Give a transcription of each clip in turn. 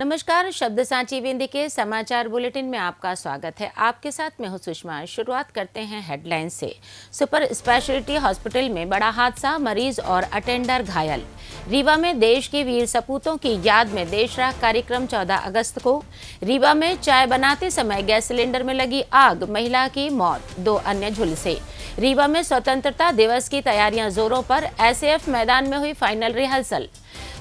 नमस्कार, शब्द सांची बिंदी के समाचार बुलेटिन में आपका स्वागत है। आपके साथ मैं हूं सुषमा। शुरुआत करते हैं हेडलाइन से। सुपर स्पेशलिटी हॉस्पिटल में बड़ा हादसा, मरीज और अटेंडर घायल। रीवा में देश के वीर सपूतों की याद में देशराह कार्यक्रम 14 अगस्त को। रीवा में चाय बनाते समय गैस सिलेंडर में लगी आग, महिला की मौत, 2 अन्य झुलसे। रीवा में स्वतंत्रता दिवस की तैयारियां जोरों पर, एसएएफ मैदान में हुई फाइनल रिहर्सल।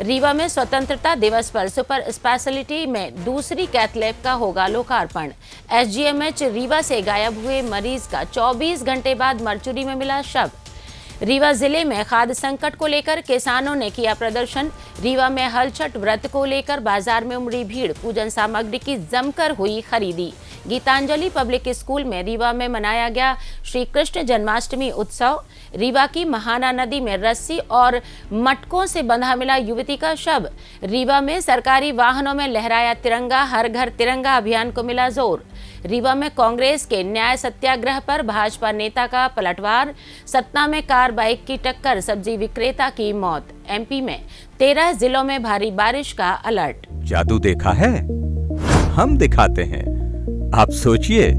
रीवा में स्वतंत्रता दिवस पर सुपर स्पेशलिटी में दूसरी कैथ लैब का होगा लोकार्पण। एसजीएमएच रीवा से गायब हुए मरीज का 24 घंटे बाद मरचुरी में मिला शव। रीवा जिले में खाद्य संकट को लेकर किसानों ने किया प्रदर्शन। रीवा में हल छठ व्रत को लेकर बाजार में उमड़ी भीड़, पूजन सामग्री की जमकर हुई खरीदी। गीतांजलि पब्लिक स्कूल में रीवा में मनाया गया श्री कृष्ण जन्माष्टमी उत्सव। रीवा की महाना नदी में रस्सी और मटकों से बंधा मिला युवती का शव। रीवा में सरकारी वाहनों में लहराया तिरंगा, हर घर तिरंगा अभियान को मिला जोर। रीवा में कांग्रेस के न्याय सत्याग्रह पर भाजपा नेता का पलटवार। सतना में कार बाइक की टक्कर, सब्जी विक्रेता की मौत। एमपी में 13 जिलों में भारी बारिश का अलर्ट। जादू देखा है, हम दिखाते हैं। आप सोचिए,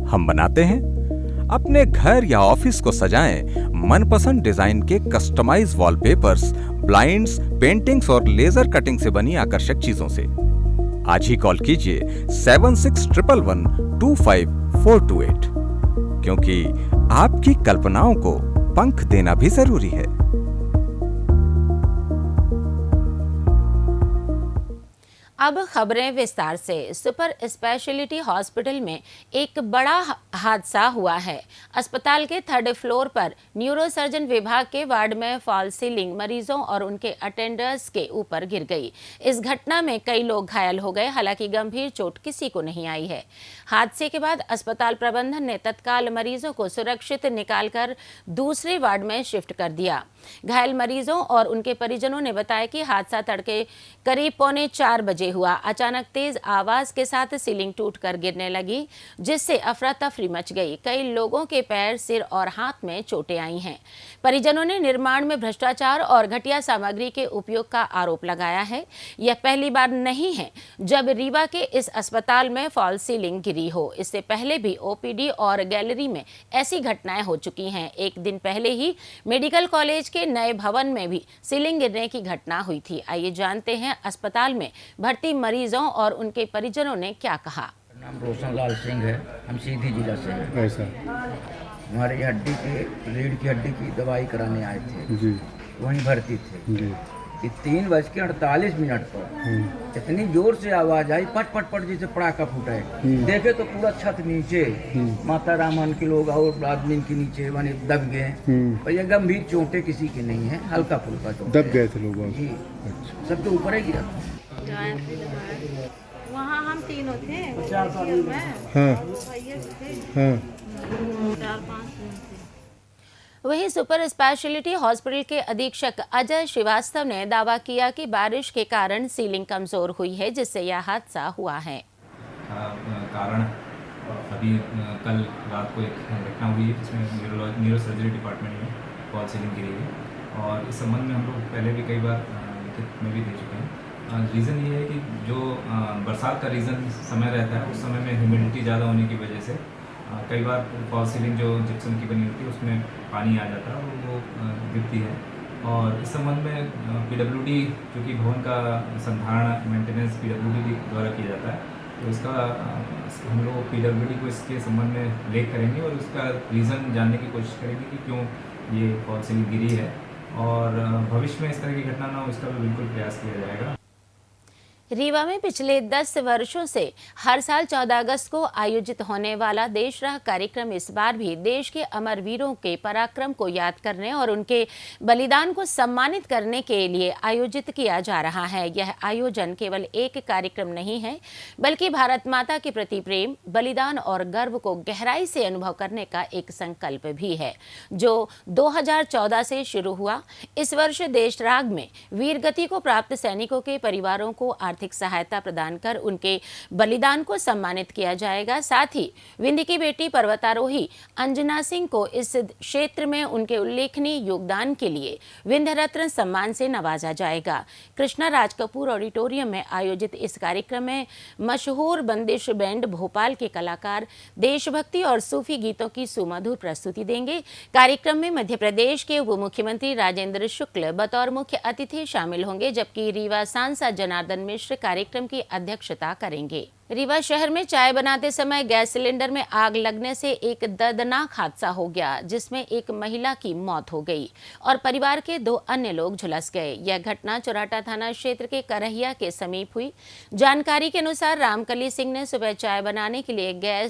हम बनाते हैं। अपने घर या ऑफिस को सजाएं मनपसंद डिजाइन के कस्टमाइज वॉलपेपर्स, ब्लाइंड्स, पेंटिंग्स और लेजर कटिंग से बनी आकर्षक चीजों से। आज ही कॉल कीजिए 7611125428, क्योंकि आपकी कल्पनाओं को पंख देना भी जरूरी है। अब खबरें विस्तार से। सुपर स्पेशलिटी हॉस्पिटल में एक बड़ा हादसा हुआ है। अस्पताल के 3rd फ्लोर पर न्यूरोसर्जन विभाग के वार्ड में फॉल सीलिंग मरीजों और उनके अटेंडर्स के ऊपर गिर गई। इस घटना में कई लोग घायल हो गए, हालांकि गंभीर चोट किसी को नहीं आई है। हादसे के बाद अस्पताल प्रबंधन ने तत्काल मरीजों को सुरक्षित निकालकर दूसरे वार्ड में शिफ्ट कर दिया। घायल मरीजों और उनके परिजनों ने बताया कि हादसा तड़के करीब 3:45 बजे हुआ। अचानक तेज आवाज के साथ सीलिंग टूटकर गिरने लगी, जिससे अफरा तफरी मच गई। कई लोगों के पैर, सिर और हाथ में चोटें आई हैं। परिजनों ने निर्माण में भ्रष्टाचार और घटिया सामग्री के उपयोग का आरोप लगाया है। यह पहली बार नहीं है जब रीवा के इस अस्पताल में फॉल सीलिंग गिरी हो। इससे पहले भी ओपीडी और गैलरी में ऐसी घटनाएं हो चुकी हैं। एक दिन पहले ही मेडिकल कॉलेज के नए भवन में भी सीलिंग गिरने की घटना हुई थी। आइए जानते हैं अस्पताल में भर्ती मरीजों और उनके परिजनों ने क्या कहा। नाम रोशन लाल सिंह है, हम सीधी जिला से हैं। ऐसा हमारे हड्डी के रीढ़ की हड्डी की दवाई कराने आए थे जी वहीं भर्ती थे जी। कि 3:48 पर इतनी जोर से आवाज आई, पट पट पट जैसे पड़ाका फूटा है। देखे तो पूरा छत नीचे, माता रामन के लोग और आदमी के नीचे माने दब गए। और ये गंभीर चोटें किसी की नहीं है, हल्का फुल्का चोट दब गए थे लोग जी। अच्छा। सबके ऊपर ही गिरा। वहाँ हम तीनों थे में हाँ भैया थे, हाँ 4-5 दिन थे। वहीं सुपर स्पेशलिटी हॉस्पिटल के अधीक्षक अजय श्रीवास्तव ने दावा किया कि बारिश के कारण सीलिंग कमजोर हुई है, जिससे यह हादसा हुआ है। कारण अभी कल रात को एक घटना हुई है जिसमें न्यूरोसर्जरी डिपार्टमेंट में फॉल सीलिंग गिरी है, और इस संबंध में हम लोग पहले भी कई बार लिखित में भी दे चुके हैं। रीज़न ये है कि जो बरसात का रीज़न समय रहता है, उस समय में ह्यूमिडिटी ज़्यादा होने की वजह से कई बार फॉल सीलिंग जो जिप्सम की बनी होती है उसमें पानी आ जाता है और वो गिरती है। और इस संबंध में पीडब्ल्यूडी, क्योंकि भवन का संधारण मेंटेनेंस पीडब्ल्यूडी द्वारा किया जाता है, तो इसका हम लोग पीडब्ल्यूडी को इसके संबंध में लेख करेंगे और उसका रीज़न जानने की कोशिश करेंगे कि क्यों ये फॉल सीलिंग गिरी है, और भविष्य में इस तरह की घटना ना हो इसका भी बिल्कुल प्रयास किया जाएगा। रीवा में पिछले 10 वर्षों से हर साल 14 अगस्त को आयोजित होने वाला देशराह कार्यक्रम इस बार भी देश के अमर वीरों के पराक्रम को याद करने और उनके बलिदान को सम्मानित करने के लिए आयोजित किया जा रहा है। यह आयोजन केवल एक कार्यक्रम नहीं है, बल्कि भारत माता के प्रति प्रेम, बलिदान और गर्व को गहराई से अनुभव करने का एक संकल्प भी है, जो 2014 से शुरू हुआ। इस वर्ष देशराग में वीर गति को प्राप्त सैनिकों के परिवारों को आर्थिक सहायता प्रदान कर उनके बलिदान को सम्मानित किया जाएगा। साथ ही विंध्य की बेटी पर्वतारोही अंजना सिंह को इस क्षेत्र में उनके उल्लेखनीय योगदान के लिए विंध्य रत्न सम्मान से नवाजा जाएगा। कृष्णा राज कपूर ऑडिटोरियम में आयोजित इस कार्यक्रम में मशहूर बंदिश बैंड भोपाल के कलाकार देशभक्ति और सूफी गीतों की सुमधुर प्रस्तुति देंगे। कार्यक्रम में मध्य प्रदेश के उप मुख्यमंत्री राजेंद्र शुक्ल बतौर मुख्य अतिथि शामिल होंगे, जबकि रीवा सांसद जनार्दन मिश्र कार्यक्रम की अध्यक्षता करेंगे। रीवा शहर में चाय बनाते समय गैस सिलेंडर में आग लगने से एक दर्दनाक हादसा हो गया, जिसमें एक महिला की मौत हो गई और परिवार के 2 अन्य लोग झुलस गए। यह घटना चौराटा थाना क्षेत्र के करहिया के समीप हुई। जानकारी के अनुसार रामकली सिंह ने सुबह चाय बनाने के लिए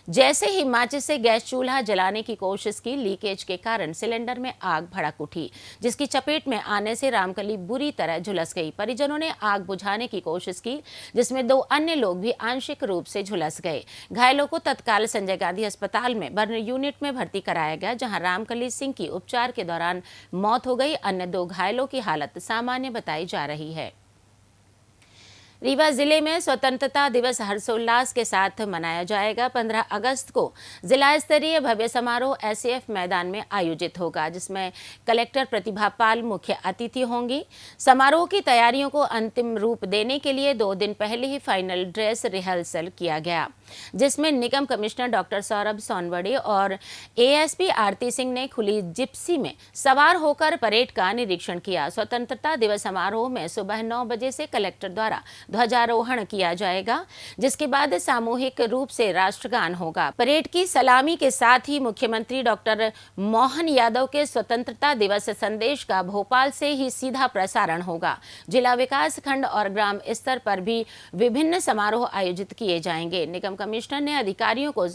जैसे ही माचिस से गैस चूल्हा जलाने की कोशिश की, लीकेज के कारण सिलेंडर में आग भड़क उठी, जिसकी चपेट में आने से रामकली बुरी तरह झुलस गई। परिजनों ने आग बुझाने की कोशिश की, जिसमें 2 अन्य लोग भी आंशिक रूप से झुलस गए। घायलों को तत्काल संजय गांधी अस्पताल में बर्न यूनिट में भर्ती कराया गया, जहां रामकली सिंह की उपचार के दौरान मौत हो गई। अन्य 2 घायलों की हालत सामान्य बताई जा रही है। रीवा जिले में स्वतंत्रता दिवस हर्षोल्लास के साथ मनाया जाएगा। 15 अगस्त को जिला स्तरीय भव्य समारोह एसएएफ मैदान में आयोजित होगा, जिसमें कलेक्टर प्रतिभा पाल मुख्य अतिथि होंगी। समारोह की तैयारियों को अंतिम रूप देने के लिए 2 दिन पहले ही फाइनल ड्रेस रिहर्सल किया गया, जिसमें निगम कमिश्नर डॉक्टर सौरभ सोनवड़े और एएसपी आरती सिंह ने खुली जिप्सी में सवार होकर परेड का निरीक्षण किया। स्वतंत्रता दिवस समारोह में सुबह 9 बजे से कलेक्टर द्वारा ध्वजारोहण किया जाएगा, जिसके बाद सामूहिक रूप से राष्ट्रगान होगा। परेड की सलामी के साथ ही मुख्यमंत्री डॉक्टर मोहन यादव के स्वतंत्रता दिवस संदेश का भोपाल से ही सीधा प्रसारण होगा। जिला विकास खंड और ग्राम स्तर पर भी विभिन्न समारोह आयोजित किए जाएंगे। निगम कमिश्नर ने अधिकारियों को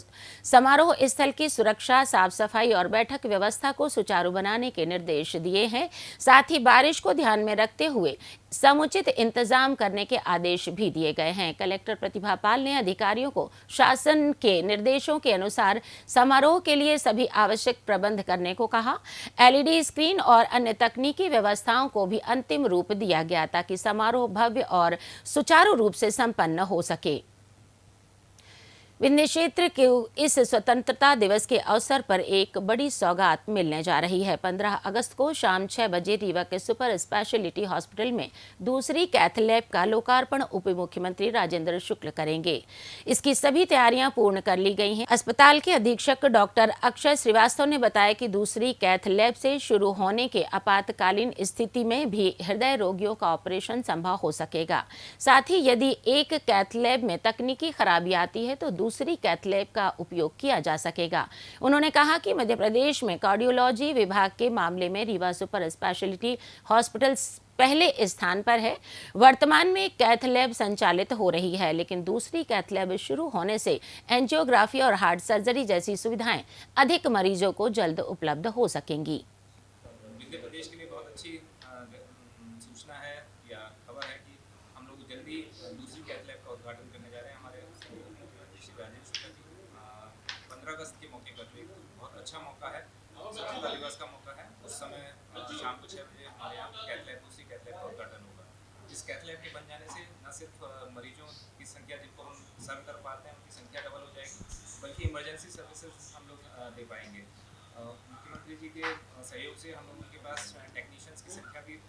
समारोह स्थल की सुरक्षा, साफ सफाई और बैठक व्यवस्था को सुचारू बनाने के निर्देश दिए हैं। साथ ही बारिश को ध्यान में रखते हुए समुचित इंतजाम करने के आदेश भी दिए गए हैं। कलेक्टर प्रतिभा पाल ने अधिकारियों को शासन के निर्देशों के अनुसार समारोह के लिए सभी आवश्यक प्रबंध करने को कहा। एलईडी स्क्रीन और अन्य तकनीकी व्यवस्थाओं को भी अंतिम रूप दिया गया, ताकि समारोह भव्य और सुचारू रूप से संपन्न हो सके। विंध्य क्षेत्र के इस स्वतंत्रता दिवस के अवसर पर एक बड़ी सौगात मिलने जा रही है। 15 अगस्त को शाम 6 बजे रीवा के सुपर स्पेशलिटी हॉस्पिटल में दूसरी कैथ लैब का लोकार्पण उप मुख्यमंत्री राजेंद्र शुक्ल करेंगे। इसकी सभी तैयारियां पूर्ण कर ली गई हैं। अस्पताल के अधीक्षक डॉक्टर अक्षय श्रीवास्तव ने बताया कि दूसरी कैथ लैब से शुरू होने के आपातकालीन स्थिति में भी हृदय रोगियों का ऑपरेशन संभव हो सकेगा। साथ ही यदि एक कैथ लैब में तकनीकी खराबी आती है तो दूसरी कैथ लैब का उपयोग किया जा सकेगा। उन्होंने कहा कि मध्य प्रदेश में कार्डियोलॉजी विभाग के मामले में रीवा सुपर स्पेशलिटी हॉस्पिटल पहले स्थान पर है। वर्तमान में कैथ लैब संचालित हो रही है, लेकिन दूसरी कैथ लैब शुरू होने से एंजियोग्राफी और हार्ट सर्जरी जैसी सुविधाएं अधिक मरीजों को जल्द उपलब्ध हो सकेंगी। मध्य प्रदेश के लिए बहुत अच्छी सूचना है या खबर है कि हम लोग जल्दी दूसरी कैथ लैब का उद्घाटन करने जा रहे हैं। हमारे राजेंद्र शुक्ला जी 15 अगस्त के मौके पर एक बहुत अच्छा मौका है, स्वतंत्रता दिवस का मौका है। उस समय शाम को 6 बजे हमारे यहाँ दूसरी कैथ लैब का उद्घाटन होगा। इस कैथ लैब के बन जाने से न सिर्फ मरीजों की संख्या जिनको हम सर्व कर पाते हैं उनकी संख्या डबल हो जाएगी, बल्कि इमरजेंसी सर्विसेज हम लोग दे पाएंगे। मुख्यमंत्री जी के सहयोग से हम लोगों के पास टेक्नीशियंस की संख्या भी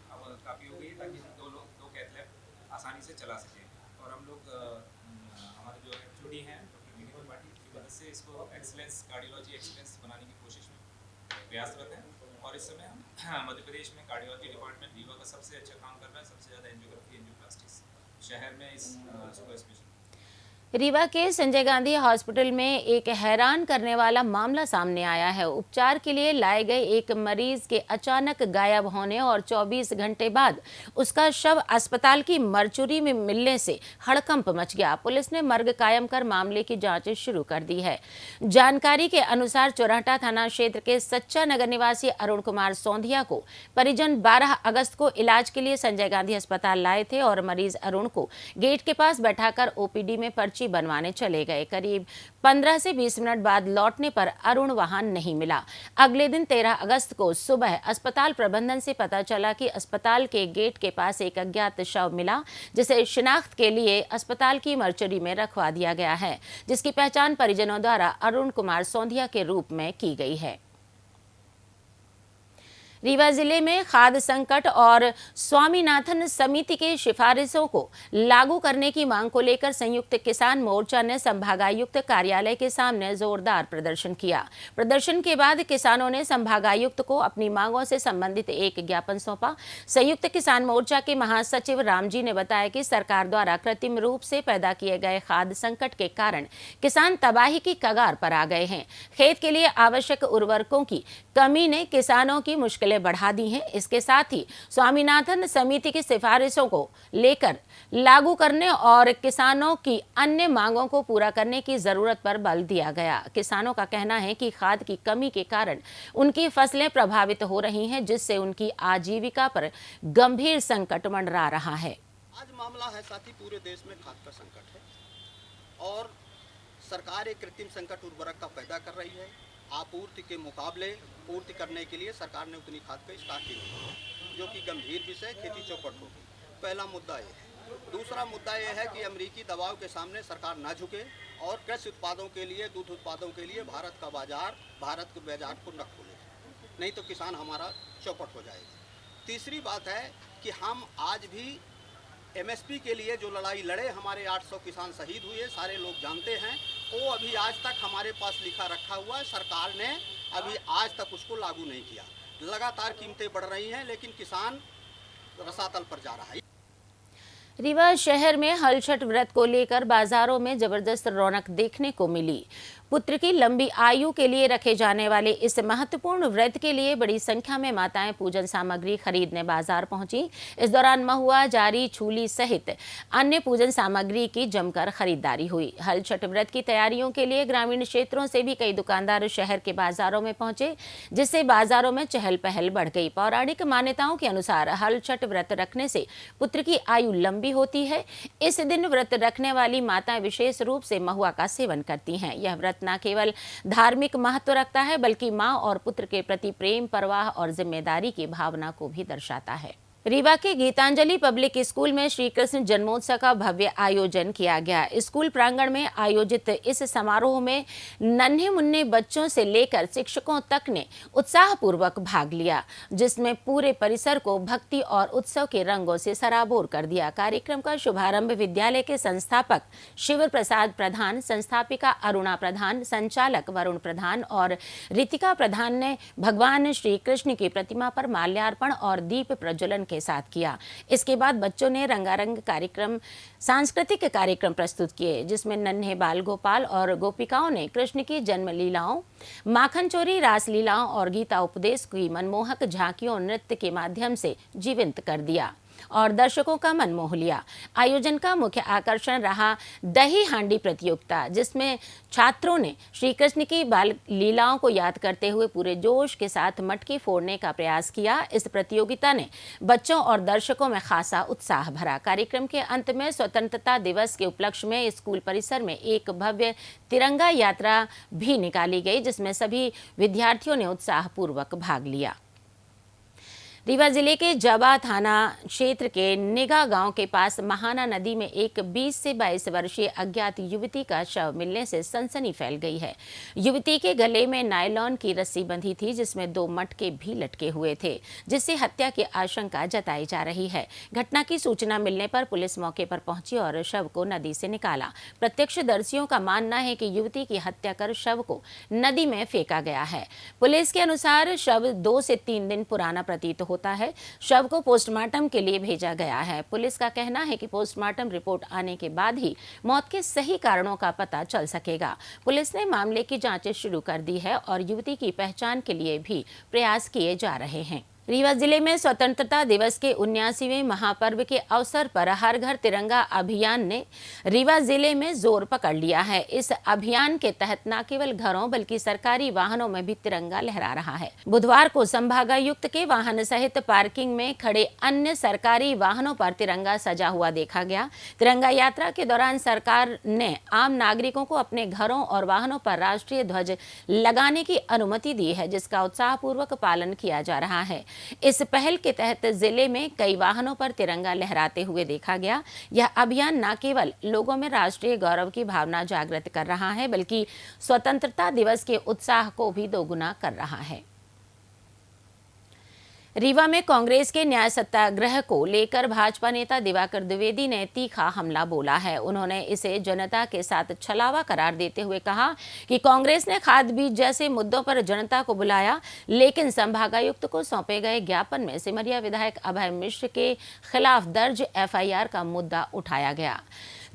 काफ़ी हो गई, ताकि हम दो कैथ लैब आसानी से चला सकें। और हम लोग हमारे जो एचओडी हैं डॉक्टर डी त्रिपाठी की मदद से इसको एक्सीलेंस, कार्डियोलॉजी एक्सीलेंस बनाने की कोशिश में प्रयासरत हैं। और इस समय हम मध्य प्रदेश में कार्डियोलॉजी डिपार्टमेंट रीवा का सबसे अच्छा काम कर रहा है। सबसे ज़्यादा एंजियोग्राफी, एंजियोप्लास्टिक्स शहर में इस सुपर स्पेशल। रीवा के संजय गांधी हॉस्पिटल में एक हैरान करने वाला मामला सामने आया है। उपचार के लिए लाए गए एक मरीज के अचानक गायब होने और 24 घंटे बाद उसका शव अस्पताल की मरचुरी में मिलने से हड़कंप मच गया। पुलिस ने मर्ग कायम कर मामले की जांच शुरू कर दी है। जानकारी के अनुसार चौराटा थाना क्षेत्र के सच्चा नगर निवासी अरुण कुमार सोंधिया को परिजन 12 अगस्त को इलाज के लिए संजय गांधी अस्पताल लाए थे और मरीज अरुण को गेट के पास बैठाकर ओपीडी में पर्ची पर्ची बनवाने चले गए। करीब 15 से 20 मिनट बाद लौटने पर अरुण वहां नहीं मिला। अगले दिन 13 अगस्त को सुबह अस्पताल प्रबंधन से पता चला कि अस्पताल के गेट के पास एक अज्ञात शव मिला, जिसे शिनाख्त के लिए अस्पताल की मर्चरी में रखवा दिया गया है, जिसकी पहचान परिजनों द्वारा अरुण कुमार सोंधिया के रूप में की गई है। रीवा जिले में खाद्य संकट और स्वामीनाथन समिति के सिफारिशों को लागू करने की मांग को लेकर संयुक्त किसान मोर्चा ने संभागायुक्त कार्यालय के सामने जोरदार प्रदर्शन किया। प्रदर्शन के बाद किसानों ने संभागायुक्त को अपनी मांगों से संबंधित एक ज्ञापन सौंपा। संयुक्त किसान मोर्चा के महासचिव रामजी ने बताया कि सरकार द्वारा कृत्रिम रूप से पैदा किए गए खाद्य संकट के कारण किसान तबाही की कगार पर आ गए हैं। खेत के लिए आवश्यक उर्वरकों की कमी ने किसानों की मुश्किलें बढ़ा दी हैं। इसके साथ ही स्वामीनाथन समिति की सिफारिशों को लेकर लागू करने और किसानों की अन्य मांगों को पूरा करने की जरूरत पर बल दिया गया। किसानों का कहना है कि खाद की कमी के कारण उनकी फसलें प्रभावित हो रही हैं, जिससे उनकी आजीविका पर गंभीर संकट मंडरा रहा है। आज मामला है साथी, पूरे देश में खाद का संकट है और सरकार एक कृत्रिम संकट उर्वरक का पैदा कर रही है। आपूर्ति के मुकाबले पूर्ति करने के लिए सरकार ने उतनी खाद का स्टॉक ही नहीं है, जो कि गंभीर विषय खेती चौपट होगी। पहला मुद्दा ये है। दूसरा मुद्दा ये है कि अमेरिकी दबाव के सामने सरकार ना झुके और कृषि उत्पादों के लिए, दूध उत्पादों के लिए भारत के बाजार को न खोले, नहीं तो किसान हमारा चौपट हो जाएगा। तीसरी बात है कि हम आज भी एमएसपी के लिए जो लड़ाई लड़े, हमारे 800 किसान शहीद हुए, सारे लोग जानते हैं। वो अभी आज तक हमारे पास लिखा रखा हुआ है, सरकार ने अभी आज तक उसको लागू नहीं किया। लगातार कीमतें बढ़ रही हैं, लेकिन किसान रसातल पर जा रहा है। रीवा शहर में हलछठ व्रत को लेकर बाजारों में जबरदस्त रौनक देखने को मिली। पुत्र की लंबी आयु के लिए रखे जाने वाले इस महत्वपूर्ण व्रत के लिए बड़ी संख्या में माताएं पूजन सामग्री खरीदने बाजार पहुंची। इस दौरान महुआ, जारी, छूली सहित अन्य पूजन सामग्री की जमकर खरीदारी हुई। हलछठ व्रत की तैयारियों के लिए ग्रामीण क्षेत्रों से भी कई दुकानदार शहर के बाजारों में पहुंचे, जिससे बाजारों में चहल पहल बढ़ गई। पौराणिक मान्यताओं के अनुसार हलछठ व्रत रखने से पुत्र की आयु लंबी होती है। इस दिन व्रत रखने वाली माताएं विशेष रूप से महुआ का सेवन करती हैं। यह व्रत न केवल धार्मिक महत्व रखता है, बल्कि मां और पुत्र के प्रति प्रेम, परवाह और जिम्मेदारी की भावना को भी दर्शाता है। रीवा के गीतांजलि पब्लिक स्कूल में श्री कृष्ण जन्मोत्सव का भव्य आयोजन किया गया। स्कूल प्रांगण में आयोजित इस समारोह में नन्हे मुन्ने बच्चों से लेकर शिक्षकों तक ने उत्साहपूर्वक भाग लिया, जिसमें पूरे परिसर को भक्ति और उत्सव के रंगों से सराबोर कर दिया। कार्यक्रम का शुभारंभ विद्यालय के संस्थापक शिवर प्रसाद प्रधान, संस्थापिका अरुणा प्रधान, संचालक वरुण प्रधान और रितिका प्रधान ने भगवान श्री कृष्ण की प्रतिमा पर माल्यार्पण और दीप प्रज्वलन के साथ किया। इसके बाद बच्चों ने रंगारंग सांस्कृतिक कार्यक्रम प्रस्तुत किए, जिसमें नन्हे बाल गोपाल और गोपिकाओं ने कृष्ण की जन्म लीलाओं, माखन चोरी, रास लीलाओं और गीता उपदेश की मनमोहक झांकियों नृत्य के माध्यम से जीवंत कर दिया और दर्शकों का मन मोह लिया। आयोजन का मुख्य आकर्षण रहा दही हांडी प्रतियोगिता, जिसमें छात्रों ने श्री कृष्ण की बाल लीलाओं को याद करते हुए पूरे जोश के साथ मटकी फोड़ने का प्रयास किया। इस प्रतियोगिता ने बच्चों और दर्शकों में खासा उत्साह भरा। कार्यक्रम के अंत में स्वतंत्रता दिवस के उपलक्ष्य में स्कूल परिसर में एक भव्य तिरंगा यात्रा भी निकाली गई, जिसमें सभी विद्यार्थियों ने उत्साहपूर्वक भाग लिया। रीवा जिले के जबा थाना क्षेत्र के निगा गांव के पास महाना नदी में एक 20 से 22 वर्षीय अज्ञात युवती का शव मिलने से सनसनी फैल गई है। युवती के गले में नायलॉन की रस्सी बंधी थी, जिसमें 2 मटके भी लटके हुए थे, जिससे हत्या की आशंका जताई जा रही है। घटना की सूचना मिलने पर पुलिस मौके पर पहुंची और शव को नदी से निकाला। प्रत्यक्षदर्शियों का मानना है कि युवती की हत्या कर शव को नदी में फेंका गया है। पुलिस के अनुसार शव 2 से 3 दिन पुराना प्रतीत होता है। शव को पोस्टमार्टम के लिए भेजा गया है। पुलिस का कहना है कि पोस्टमार्टम रिपोर्ट आने के बाद ही मौत के सही कारणों का पता चल सकेगा। पुलिस ने मामले की जांच शुरू कर दी है और युवती की पहचान के लिए भी प्रयास किए जा रहे हैं। रीवा जिले में स्वतंत्रता दिवस के 79वें महापर्व के अवसर पर हर घर तिरंगा अभियान ने रीवा जिले में जोर पकड़ लिया है। इस अभियान के तहत न केवल घरों बल्कि सरकारी वाहनों में भी तिरंगा लहरा रहा है। बुधवार को संभागायुक्त के वाहन सहित पार्किंग में खड़े अन्य सरकारी वाहनों पर तिरंगा सजा हुआ देखा गया। तिरंगा यात्रा के दौरान सरकार ने आम नागरिकों को अपने घरों और वाहनों पर राष्ट्रीय ध्वज लगाने की अनुमति दी है, जिसका उत्साहपूर्वक पालन किया जा रहा है। इस पहल के तहत जिले में कई वाहनों पर तिरंगा लहराते हुए देखा गया। यह अभियान न केवल लोगों में राष्ट्रीय गौरव की भावना जागृत कर रहा है, बल्कि स्वतंत्रता दिवस के उत्साह को भी दोगुना कर रहा है। रीवा में कांग्रेस के न्याय सत्याग्रह को लेकर भाजपा नेता दिवाकर द्विवेदी ने तीखा हमला बोला है। उन्होंने इसे जनता के साथ छलावा करार देते हुए कहा कि कांग्रेस ने खाद बीज जैसे मुद्दों पर जनता को बुलाया, लेकिन संभागायुक्त को सौंपे गए ज्ञापन में सिमरिया विधायक अभय मिश्र के खिलाफ दर्ज एफआईआर का मुद्दा उठाया गया।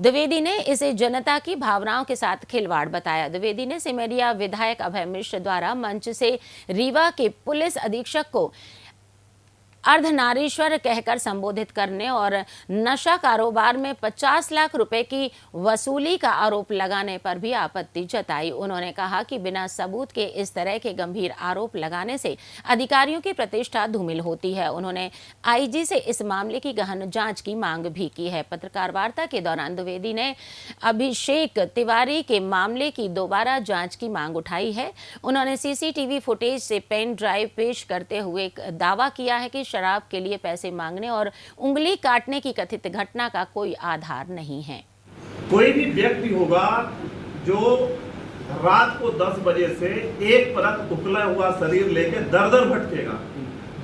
द्विवेदी ने इसे जनता की भावनाओं के साथ खिलवाड़ बताया। द्विवेदी ने सिमरिया विधायक अभय मिश्र द्वारा मंच से रीवा के पुलिस अधीक्षक को अर्धनारीश्वर कहकर संबोधित करने और नशा कारोबार में 50 लाख रुपए की वसूली का आरोप लगाने पर भी आपत्ति जताई। उन्होंने कहा कि बिना सबूत के इस तरह के गंभीर आरोप लगाने से अधिकारियों की प्रतिष्ठा धूमिल होती है। उन्होंने आईजी से इस मामले की गहन जांच की मांग भी की है। पत्रकार वार्ता के दौरान द्विवेदी ने अभिषेक तिवारी के मामले की दोबारा जांच की मांग उठाई है। उन्होंने सीसीटीवी फुटेज से पेन ड्राइव पेश करते हुए दावा किया है कि शराब के लिए पैसे मांगने और उंगली काटने की कथित घटना का कोई आधार नहीं है। कोई भी व्यक्ति होगा जो रात को 10 बजे से एक परत उकला हुआ शरीर लेके दर दर भटकेगा।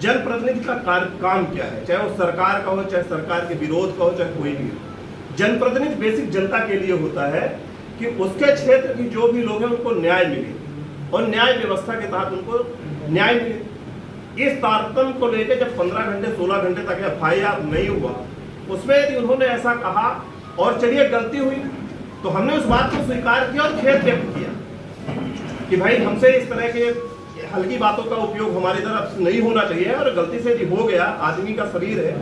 जनप्रतिनिधि का काम क्या है, चाहे वो सरकार का हो, चाहे सरकार के विरोध का हो, चाहे कोई भी हो। जनप्रतिनिधि बेसिक जनता के लिए होता है कि उसके क्षेत्र की जो भी लोग हैं उनको न्याय मिले और न्याय व्यवस्था के तहत उनको न्याय मिले। इस तारतम्य को लेकर जब 15 घंटे 16 घंटे तक एफआईआर नहीं हुआ, उसमें यदि उन्होंने ऐसा कहा और चलिए गलती हुई तो हमने उस बात को स्वीकार किया और खेद व्यक्त किया कि भाई हमसे इस तरह के हल्की बातों का उपयोग हमारी तरफ से नहीं होना चाहिए और गलती से यदि हो गया, आदमी का शरीर है,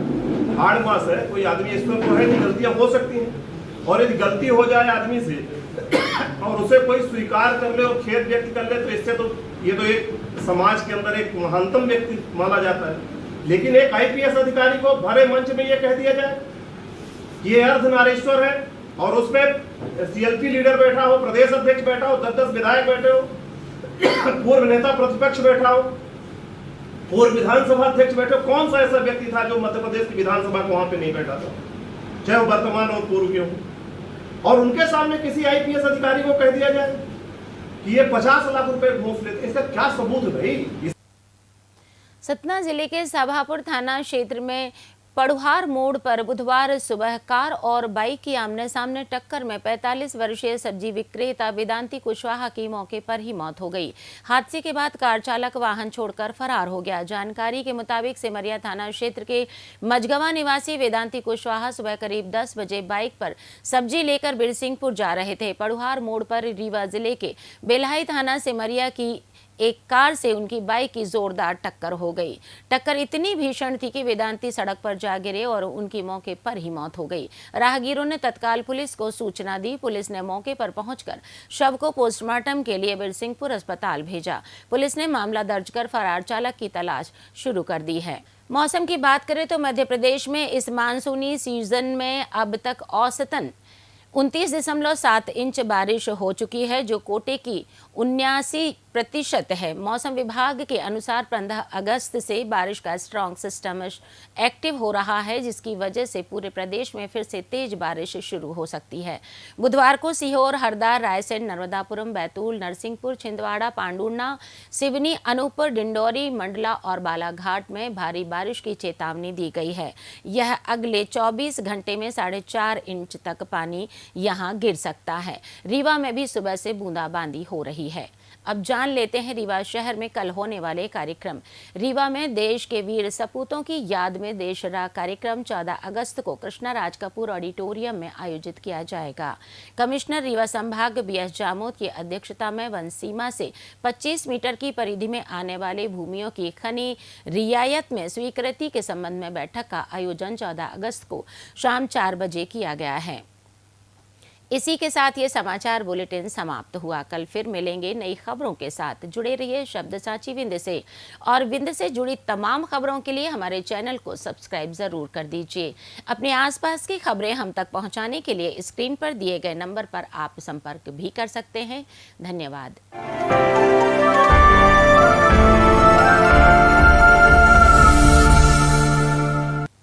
हाड़ मास है, कोई आदमी ईश्वर को है कि गलतियां हो सकती हैं और यदि गलती हो जाए आदमी से और उसे कोई स्वीकार कर ले और खेद व्यक्त कर ले तो इससे तो ये तो एक समाज के अंदर एक महानतम व्यक्ति माना जाता है। लेकिन एक आईपीएस अधिकारी को भरे मंच में ये कह दिया जाए कि ये अर्धनारीश्वर है और उसमें सीएलपी लीडर बैठा हो, प्रदेश अध्यक्ष बैठा हो, 10-10 विधायक बैठे हो, पूर्व नेता प्रतिपक्ष बैठा हो, पूर्व विधानसभा अध्यक्ष बैठे हो। कौन सा ऐसा व्यक्ति था जो मध्य प्रदेश की विधानसभा को वहां पे नहीं बैठा था, चाहे वो वर्तमान और पूर्व के हो। और उनके सामने किसी आईपीएस अधिकारी को कह दिया जाए कि ये 50 लाख रुपए घूस लेते, इसका क्या सबूत है भाई? सतना जिले के सभापुर थाना क्षेत्र में पड़ुहार मोड़ पर बुधवार सुबह कार और बाइक की आमने सामने टक्कर में 45 वर्षीय सब्जी विक्रेता वेदांती कुशवाहा की मौके पर ही मौत हो गई। हादसे के बाद कार चालक वाहन छोड़कर फरार हो गया। जानकारी के मुताबिक सिमरिया थाना क्षेत्र के मझगवा निवासी वेदांती कुशवाहा सुबह करीब 10 बजे बाइक पर सब्जी लेकर बिरसिंहपुर जा रहे थे। पड़ुहार मोड़ पर रीवा जिले के बेल्हाई थाना सिमरिया की एक कार से उनकी बाइक की जोरदार टक्कर हो गई। टक्कर इतनी भीषण थी कि वेदांती सड़क पर जा गिरे और उनकी मौके पर ही मौत हो गई। राहगीरों ने तत्काल पुलिस को सूचना दी। पुलिस ने मौके पर पहुंचकर शव को पोस्टमार्टम के लिए बिरसिंहपुर अस्पताल भेजा। पुलिस ने मामला दर्ज कर फरार चालक की तलाश शुरू कर दी है। मौसम की बात करें तो मध्य प्रदेश में इस मानसूनी सीजन में अब तक औसतन 29.7 इंच बारिश हो चुकी है, जो कोटे की 79% है। मौसम विभाग के अनुसार 15 अगस्त से बारिश का स्ट्रॉन्ग सिस्टम एक्टिव हो रहा है, जिसकी वजह से पूरे प्रदेश में फिर से तेज बारिश शुरू हो सकती है। बुधवार को सीहोर, हरदा, रायसेन, नर्मदापुरम, बैतूल, नरसिंहपुर, छिंदवाड़ा, पांडुर्ना, सिवनी, अनूपपुर, डिंडौरी, मंडला और बालाघाट में भारी बारिश की चेतावनी दी गई है। यह अगले 24 घंटे में 4.5 इंच तक पानी यहां गिर सकता है। रीवा में भी सुबह से बूंदाबांदी हो रही है। अब जान लेते हैं रीवा शहर में कल होने वाले कार्यक्रम। रीवा में देश के वीर सपूतों की याद में देशरा कार्यक्रम 14 अगस्त को कृष्णा राज कपूर ऑडिटोरियम में आयोजित किया जाएगा। कमिश्नर रीवा संभाग BS जामोद की अध्यक्षता में वन सीमा से 25 मीटर की परिधि में आने वाले भूमियों की खनी रियायत में स्वीकृति के संबंध में बैठक का आयोजन 14 अगस्त को शाम 4 बजे किया गया है। इसी के साथ ये समाचार बुलेटिन समाप्त हुआ। कल फिर मिलेंगे नई खबरों के साथ। जुड़े रहिए शब्द साची विंध्य से, और विंध्य से जुड़ी तमाम खबरों के लिए हमारे चैनल को सब्सक्राइब जरूर कर दीजिए। अपने आसपास की खबरें हम तक पहुंचाने के लिए स्क्रीन पर दिए गए नंबर पर आप संपर्क भी कर सकते हैं। धन्यवाद।